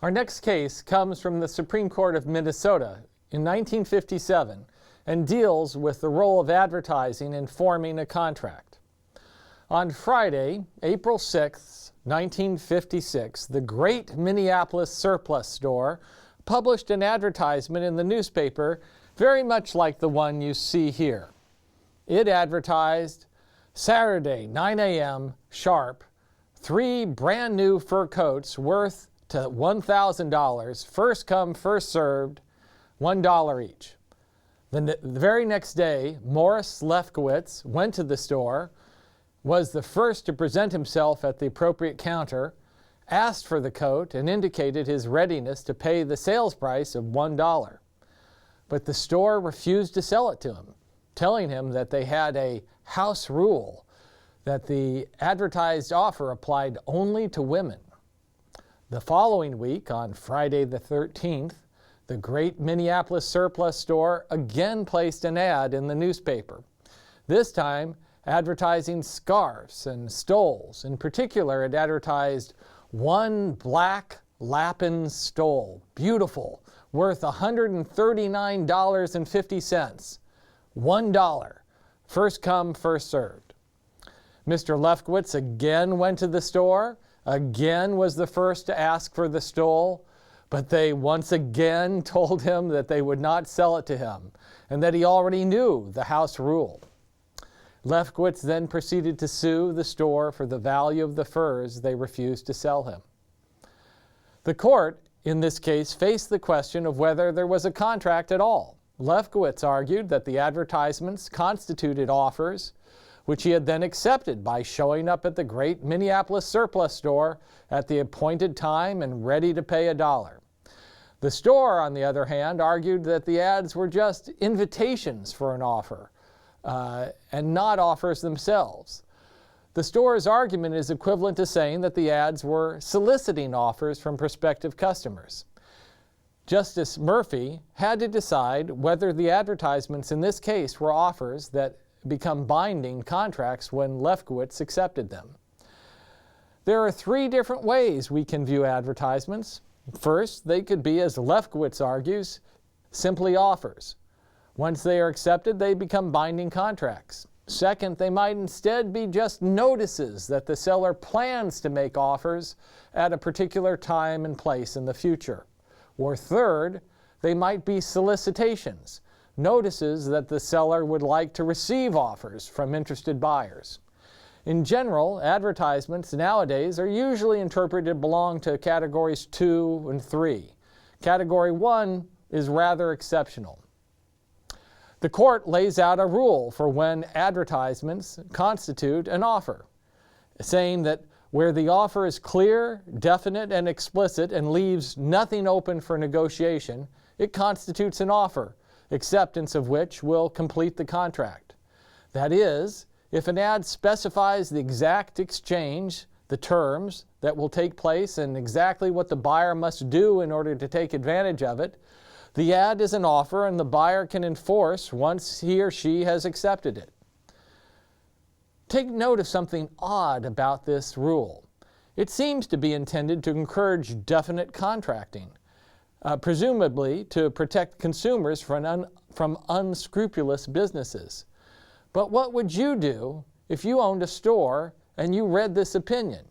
Our next case comes from the Supreme Court of Minnesota in 1957 and deals with the role of advertising in forming a contract. On Friday, April 6, 1956, the Great Minneapolis Surplus Store published an advertisement in the newspaper very much like the one you see here. It advertised, Saturday, 9 a.m. sharp, 3 brand new fur coats worth to $1,000, first come, first served, $1 each. The very next day, Ayres Lefkowitz went to the store, was the first to present himself at the appropriate counter, asked for the coat, and indicated his readiness to pay the sales price of $1. But the store refused to sell it to him, telling him that they had a house rule that the advertised offer applied only to women. The following week, on Friday the 13th, the Great Minneapolis Surplus Store again placed an ad in the newspaper, this time advertising scarves and stoles. In particular, it advertised one black Lapin stole, beautiful, worth $139.50, $1, first come, first served. Mr. Lefkowitz again went to the store, again was the first to ask for the stole, but they once again told him that they would not sell it to him and that he already knew the house rule. Lefkowitz then proceeded to sue the store for the value of the furs they refused to sell him. The court, in this case, faced the question of whether there was a contract at all. Lefkowitz argued that the advertisements constituted offers, which he had then accepted by showing up at the Great Minneapolis Surplus Store at the appointed time and ready to pay $1. The store, on the other hand, argued that the ads were just invitations for an offer and not offers themselves. The store's argument is equivalent to saying that the ads were soliciting offers from prospective customers. Justice Murphy had to decide whether the advertisements in this case were offers that become binding contracts when Lefkowitz accepted them. There are 3 different ways we can view advertisements. First, they could be, as Lefkowitz argues, simply offers. Once they are accepted, they become binding contracts. Second, they might instead be just notices that the seller plans to make offers at a particular time and place in the future. Or third, they might be solicitations, notices that the seller would like to receive offers from interested buyers. In general, advertisements nowadays are usually interpreted to belong to categories 2 and 3. Category 1 is rather exceptional. The court lays out a rule for when advertisements constitute an offer, saying that where the offer is clear, definite, and explicit and leaves nothing open for negotiation, it constitutes an offer, acceptance of which will complete the contract. That is, if an ad specifies the exact exchange, the terms that will take place, and exactly what the buyer must do in order to take advantage of it, the ad is an offer and the buyer can enforce once he or she has accepted it. Take note of something odd about this rule. It seems to be intended to encourage definite contracting, presumably to protect consumers from unscrupulous businesses. But what would you do if you owned a store and you read this opinion?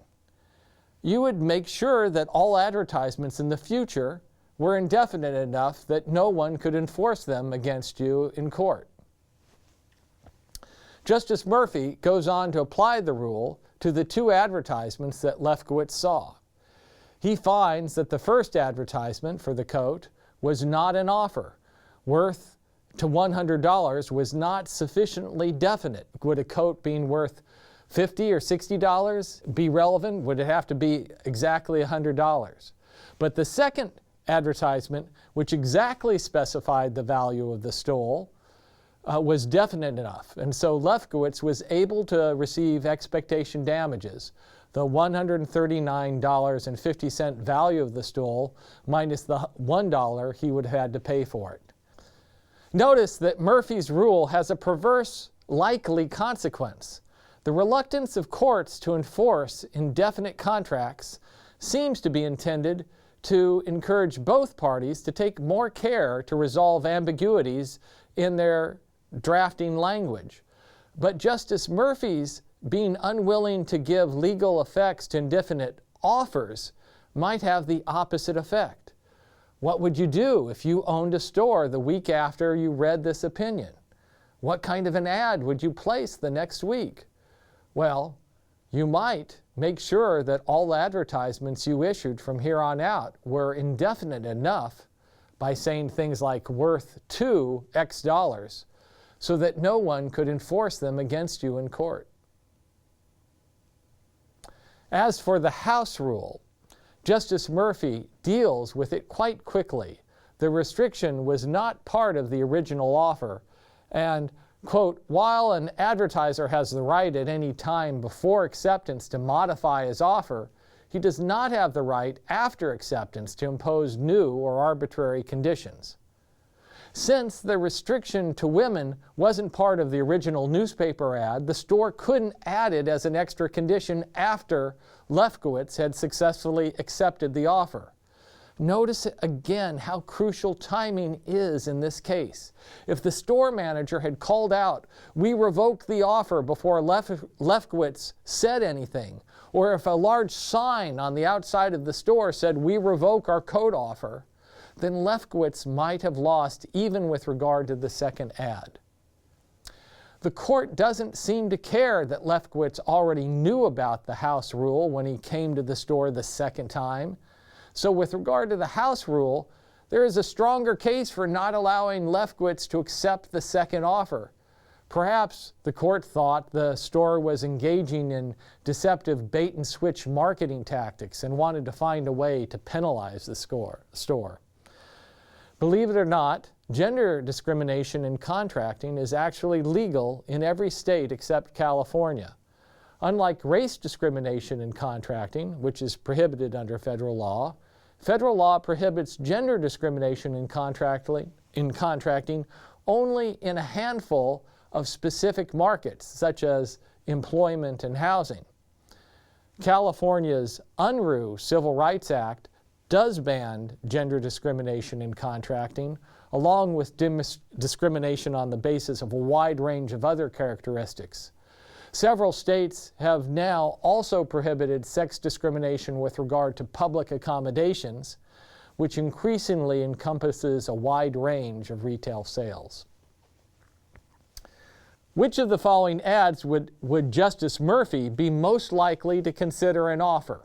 You would make sure that all advertisements in the future were indefinite enough that no one could enforce them against you in court. Justice Murphy goes on to apply the rule to the 2 advertisements that Lefkowitz saw. He finds that the first advertisement for the coat was not an offer. Worth to $100 was not sufficiently definite. Would a coat being worth $50 or $60 be relevant? Would it have to be exactly $100? But the second advertisement, which exactly specified the value of the stole, was definite enough. And so Lefkowitz was able to receive expectation damages, the $139.50 value of the stole minus the $1 he would have had to pay for it. Notice that Murphy's rule has a perverse, likely consequence. The reluctance of courts to enforce indefinite contracts seems to be intended to encourage both parties to take more care to resolve ambiguities in their drafting language. But Justice Murphy's being unwilling to give legal effects to indefinite offers might have the opposite effect. What would you do if you owned a store the week after you read this opinion? What kind of an ad would you place the next week? Well, you might make sure that all advertisements you issued from here on out were indefinite enough by saying things like worth $2 X so that no one could enforce them against you in court. As for the house rule, Justice Murphy deals with it quite quickly. The restriction was not part of the original offer, and, quote, while an advertiser has the right at any time before acceptance to modify his offer, he does not have the right after acceptance to impose new or arbitrary conditions. Since the restriction to women wasn't part of the original newspaper ad, the store couldn't add it as an extra condition after Lefkowitz had successfully accepted the offer. Notice again how crucial timing is in this case. If the store manager had called out, "We revoke the offer," before Lefkowitz said anything, or if a large sign on the outside of the store said, "We revoke our code offer," then Lefkowitz might have lost even with regard to the second ad. The court doesn't seem to care that Lefkowitz already knew about the house rule when he came to the store the second time. So with regard to the house rule, there is a stronger case for not allowing Lefkowitz to accept the second offer. Perhaps the court thought the store was engaging in deceptive bait-and-switch marketing tactics and wanted to find a way to penalize the store. Believe it or not, gender discrimination in contracting is actually legal in every state except California. Unlike race discrimination in contracting, which is prohibited under federal law prohibits gender discrimination in contracting only in a handful of specific markets, such as employment and housing. California's Unruh Civil Rights Act does ban gender discrimination in contracting, along with discrimination on the basis of a wide range of other characteristics. Several states have now also prohibited sex discrimination with regard to public accommodations, which increasingly encompasses a wide range of retail sales. Which of the following ads would Justice Murphy be most likely to consider an offer?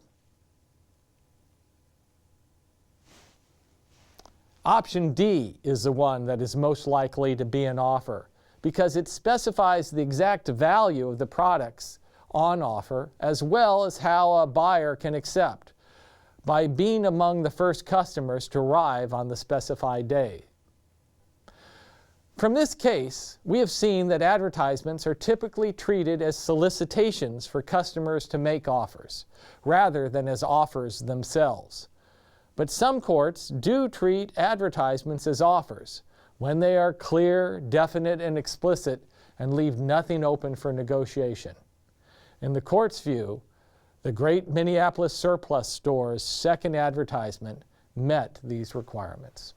Option D is the one that is most likely to be an offer, because it specifies the exact value of the products on offer, as well as how a buyer can accept, by being among the first customers to arrive on the specified day. From this case, we have seen that advertisements are typically treated as solicitations for customers to make offers, rather than as offers themselves. But some courts do treat advertisements as offers when they are clear, definite, and explicit and leave nothing open for negotiation. In the court's view, the Great Minneapolis Surplus Store's second advertisement met these requirements.